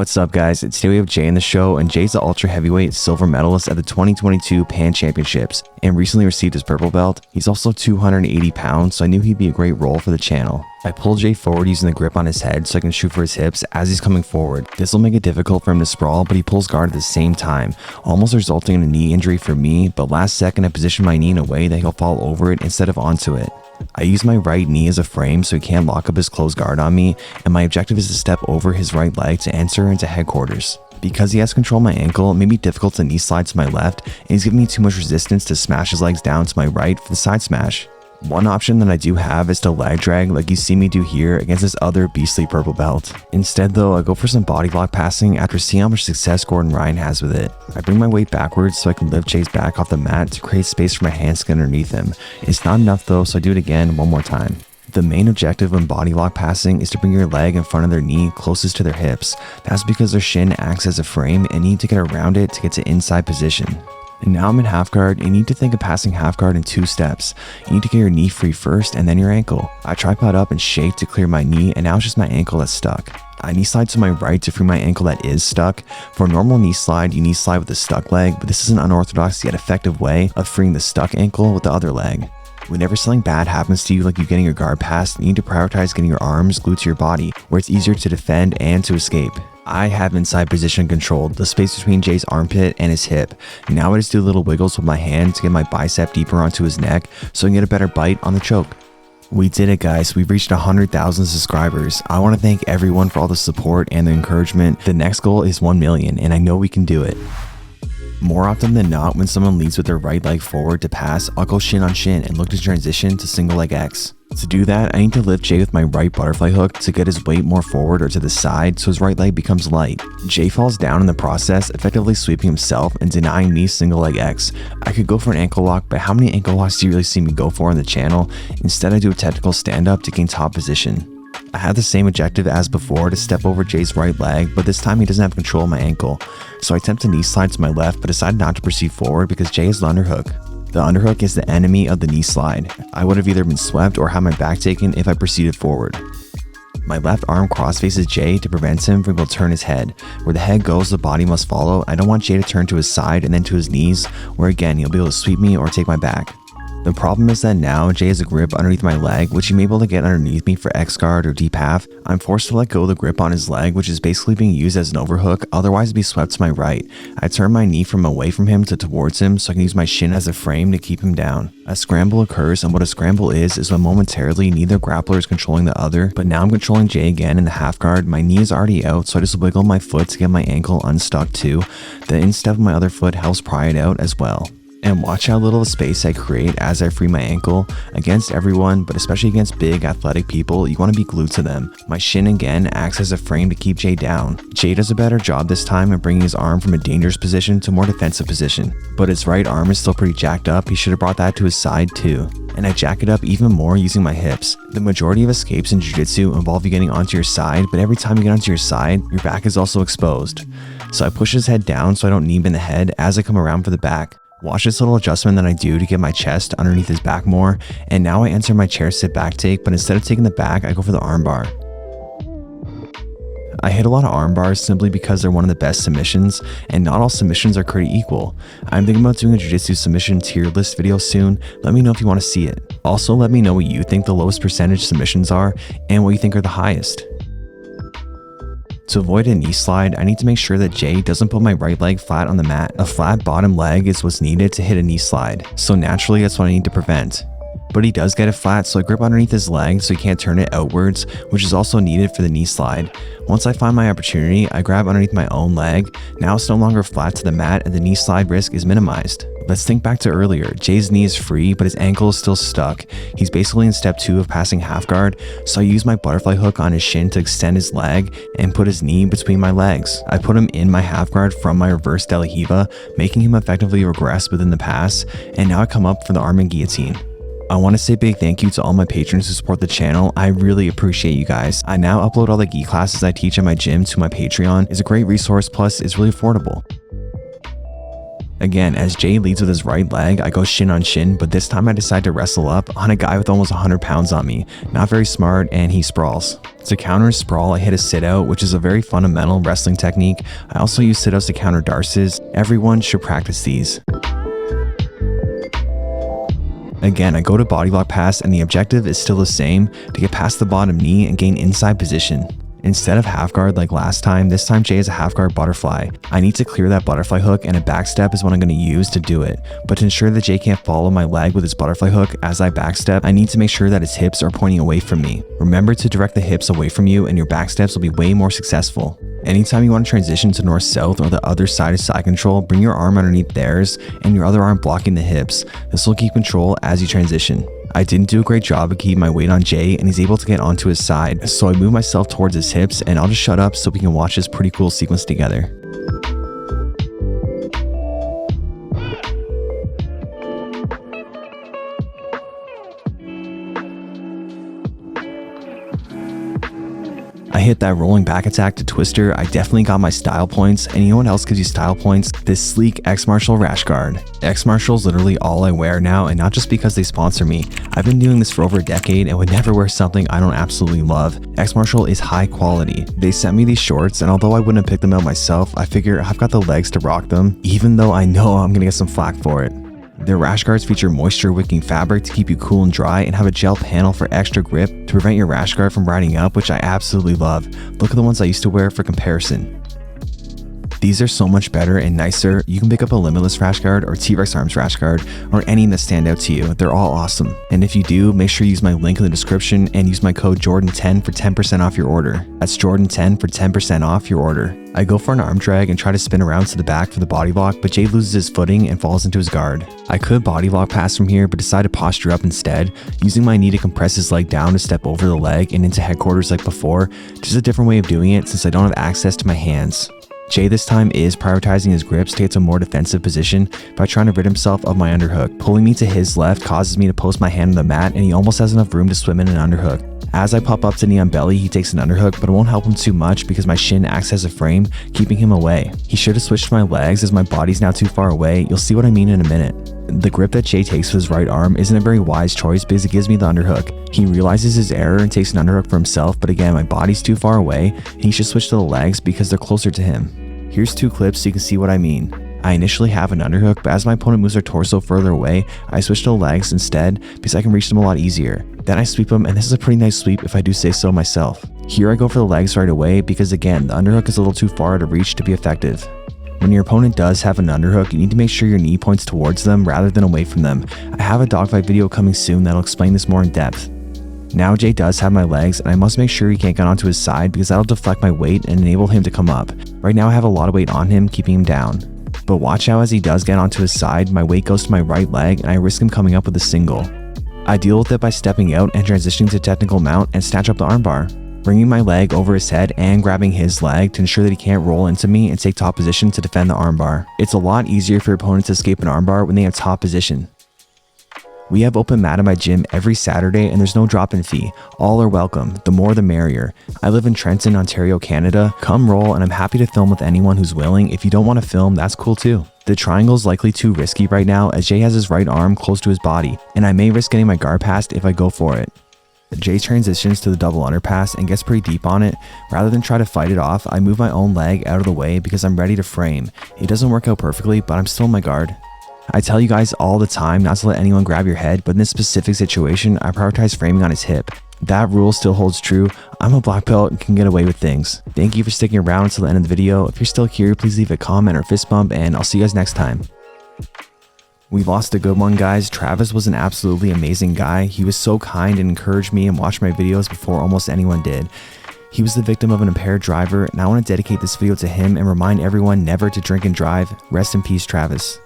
What's up guys, today we have Jay in the show, and Jay's the ultra heavyweight silver medalist at the 2022 Pan Championships and recently received his purple belt. He's also 280 pounds, so I knew he'd be a great role for the channel. I pulled Jay forward using the grip on his head so I can shoot for his hips as he's coming forward. This will make it difficult for him to sprawl, but he pulls guard at the same time, almost resulting in a knee injury for me, but last second I positioned my knee in a way that he'll fall over it instead of onto it. I use my right knee as a frame so he can't lock up his closed guard on me, and my objective is to step over his right leg to enter into headquarters. Because he has control of my ankle, it may be difficult to knee slide to my left, and he's giving me too much resistance to smash his legs down to my right for the side smash. One option that I do have is to leg drag like you see me do here against this other beastly purple belt. Instead though, I go for some body block passing after seeing how much success Gordon Ryan has with it. I bring my weight backwards so I can lift Jay's back off the mat to create space for my hands to get underneath him. It's not enough though, so I do it again one more time. The main objective when body lock passing is to bring your leg in front of their knee closest to their hips. That's because their shin acts as a frame and you need to get around it to get to inside position. And now I'm in half guard, and you need to think of passing half guard in 2 steps. You need to get your knee free first and then your ankle. I tripod up and shake to clear my knee, and now it's just my ankle that's stuck. I knee slide to my right to free my ankle that is stuck. For a normal knee slide, you knee slide with the stuck leg, but this is an unorthodox yet effective way of freeing the stuck ankle with the other leg. Whenever something bad happens to you, like you getting your guard passed, you need to prioritize getting your arms glued to your body, where it's easier to defend and to escape. I have inside position controlled, the space between Jay's armpit and his hip. Now I just do little wiggles with my hand to get my bicep deeper onto his neck so I can get a better bite on the choke. We did it guys, we've reached 100,000 subscribers. I want to thank everyone for all the support and the encouragement. The next goal is 1 million and I know we can do it. More often than not, when someone leads with their right leg forward to pass, I'll go shin on shin and look to transition to single leg X. To do that, I need to lift Jay with my right butterfly hook to get his weight more forward or to the side so his right leg becomes light. Jay falls down in the process, effectively sweeping himself and denying me single leg X. I could go for an ankle lock, but how many ankle locks do you really see me go for on the channel? Instead, I do a technical stand up to gain top position. I had the same objective as before to step over Jay's right leg, but this time he doesn't have control of my ankle. So I attempt to knee slide to my left, but decide not to proceed forward because Jay has the underhook. The underhook is the enemy of the knee slide. I would have either been swept or had my back taken if I proceeded forward. My left arm cross faces Jay to prevent him from able to turn his head. Where the head goes, the body must follow. I don't want Jay to turn to his side and then to his knees, where again he'll be able to sweep me or take my back. The problem is that now Jay has a grip underneath my leg, which he may be able to get underneath me for X guard or deep half. I'm forced to let go of the grip on his leg, which is basically being used as an overhook, otherwise be swept to my right. I turn my knee from away from him to towards him so I can use my shin as a frame to keep him down. A scramble occurs, and what a scramble is when momentarily neither grappler is controlling the other, but now I'm controlling Jay again in the half guard. My knee is already out, so I just wiggle my foot to get my ankle unstuck too. The instep of my other foot helps pry it out as well. And watch how little space I create as I free my ankle. Against everyone, but especially against big athletic people, you want to be glued to them. My shin again acts as a frame to keep Jay down. Jay does a better job this time of bringing his arm from a dangerous position to a more defensive position, but his right arm is still pretty jacked up. He should have brought that to his side too. And I jack it up even more using my hips. The majority of escapes in Jiu-Jitsu involve you getting onto your side, but every time you get onto your side, your back is also exposed. So I push his head down so I don't knee him in the head as I come around for the back. Watch this little adjustment that I do to get my chest underneath his back more, and now I enter my chair sit back take, but instead of taking the back, I go for the armbar. I hit a lot of arm bars simply because they're one of the best submissions, and not all submissions are created equal. I'm thinking about doing a Jiu-Jitsu submission tier list video soon. Let me know if you want to see it. Also, let me know what you think the lowest percentage submissions are, and what you think are the highest. To avoid a knee slide, I need to make sure that Jay doesn't put my right leg flat on the mat. A flat bottom leg is what's needed to hit a knee slide, so naturally that's what I need to prevent. But he does get it flat, so I grip underneath his leg so he can't turn it outwards, which is also needed for the knee slide. Once I find my opportunity, I grab underneath my own leg. Now it's no longer flat to the mat and the knee slide risk is minimized. Let's think back to earlier. Jay's knee is free, but his ankle is still stuck. He's basically in step 2 of passing half guard, so I use my butterfly hook on his shin to extend his leg and put his knee between my legs. I put him in my half guard from my reverse De La Hiva, making him effectively regress within the pass, and now I come up for the arm and guillotine. I want to say a big thank you to all my patrons who support the channel. I really appreciate you guys. I now upload all the gi classes I teach at my gym to my Patreon. It's a great resource, plus it's really affordable. Again, as Jay leads with his right leg, I go shin on shin, but this time I decide to wrestle up on a guy with almost 100 pounds on me. Not very smart, and he sprawls. To counter his sprawl, I hit a sit out, which is a very fundamental wrestling technique. I also use sit outs to counter darces. Everyone should practice these. Again, I go to body block pass, and the objective is still the same, to get past the bottom knee and gain inside position. Instead of half guard like last time, this time Jay has a half guard butterfly. I need to clear that butterfly hook, and a backstep is what I'm going to use to do it. But to ensure that Jay can't follow my leg with his butterfly hook as I backstep, I need to make sure that his hips are pointing away from me. Remember to direct the hips away from you and your backsteps will be way more successful. Anytime you want to transition to north-south or the other side of side control, bring your arm underneath theirs and your other arm blocking the hips. This will keep control as you transition. I didn't do a great job of keeping my weight on Jay, and he's able to get onto his side, so I move myself towards his hips, and I'll just shut up so we can watch this pretty cool sequence together. I hit that rolling back attack to twister. I definitely got my style points, and you know what else gives you style points? This sleek X Martial rash guard. X Martial is literally all I wear now, and not just because they sponsor me. I've been doing this for over a decade and would never wear something I don't absolutely love. X Martial is high quality. They sent me these shorts, and although I wouldn't have picked them out myself, I figure I've got the legs to rock them, even though I know I'm gonna get some flack for it. Their rash guards feature moisture wicking fabric to keep you cool and dry, and have a gel panel for extra grip to prevent your rash guard from riding up, which I absolutely love. Look at the ones I used to wear for comparison. These are so much better and nicer. You can pick up a Limitless rash guard or T-Rex Arms rash guard or any that stand out to you. They're all awesome. And if you do, make sure you use my link in the description and use my code Jordan10 for 10% off your order. That's Jordan10 for 10% off your order. I go for an arm drag and try to spin around to the back for the body lock, but Jay loses his footing and falls into his guard. I could body lock pass from here, but decide to posture up instead, using my knee to compress his leg down to step over the leg and into headquarters like before. Just a different way of doing it since I don't have access to my hands. Jay this time is prioritizing his grips to get to a more defensive position by trying to rid himself of my underhook. Pulling me to his left causes me to post my hand on the mat, and he almost has enough room to swim in an underhook. As I pop up to knee on belly, he takes an underhook, but it won't help him too much because my shin acts as a frame, keeping him away. He should have switched to my legs as my body's now too far away. You'll see what I mean in a minute. The grip that Jay takes with his right arm isn't a very wise choice because it gives me the underhook. He realizes his error and takes an underhook for himself, but again, my body's too far away, and he should switch to the legs because they're closer to him. Here's two clips so you can see what I mean. I initially have an underhook, but as my opponent moves their torso further away, I switch to the legs instead because I can reach them a lot easier. Then I sweep them, and this is a pretty nice sweep if I do say so myself. Here I go for the legs right away because again, the underhook is a little too far to reach to be effective. When your opponent does have an underhook, you need to make sure your knee points towards them rather than away from them. I have a dogfight video coming soon that'll explain this more in depth. Now Jay does have my legs, and I must make sure he can't get onto his side because that'll deflect my weight and enable him to come up. Right now I have a lot of weight on him, keeping him down. But watch out as he does get onto his side, my weight goes to my right leg and I risk him coming up with a single. I deal with it by stepping out and transitioning to technical mount and snatch up the armbar, bringing my leg over his head and grabbing his leg to ensure that he can't roll into me and take top position to defend the armbar. It's a lot easier for your opponent to escape an armbar when they have top position. We have open mat at my gym every Saturday and there's no drop-in fee. All are welcome. The more the merrier. I live in Trenton, Ontario, Canada. Come roll, and I'm happy to film with anyone who's willing. If you don't want to film, that's cool too. The triangle is likely too risky right now as Jay has his right arm close to his body, and I may risk getting my guard passed if I go for it. Jay transitions to the double underpass and gets pretty deep on it. Rather than try to fight it off, I move my own leg out of the way because I'm ready to frame. It doesn't work out perfectly, but I'm still in my guard. I tell you guys all the time not to let anyone grab your head, but in this specific situation, I prioritize framing on his hip. That rule still holds true. I'm a black belt and can get away with things. Thank you for sticking around until the end of the video. If you're still here, please leave a comment or fist bump, and I'll see you guys next time. We lost a good one, guys. Travis was an absolutely amazing guy. He was so kind and encouraged me and watched my videos before almost anyone did. He was the victim of an impaired driver, and I want to dedicate this video to him and remind everyone never to drink and drive. Rest in peace, Travis.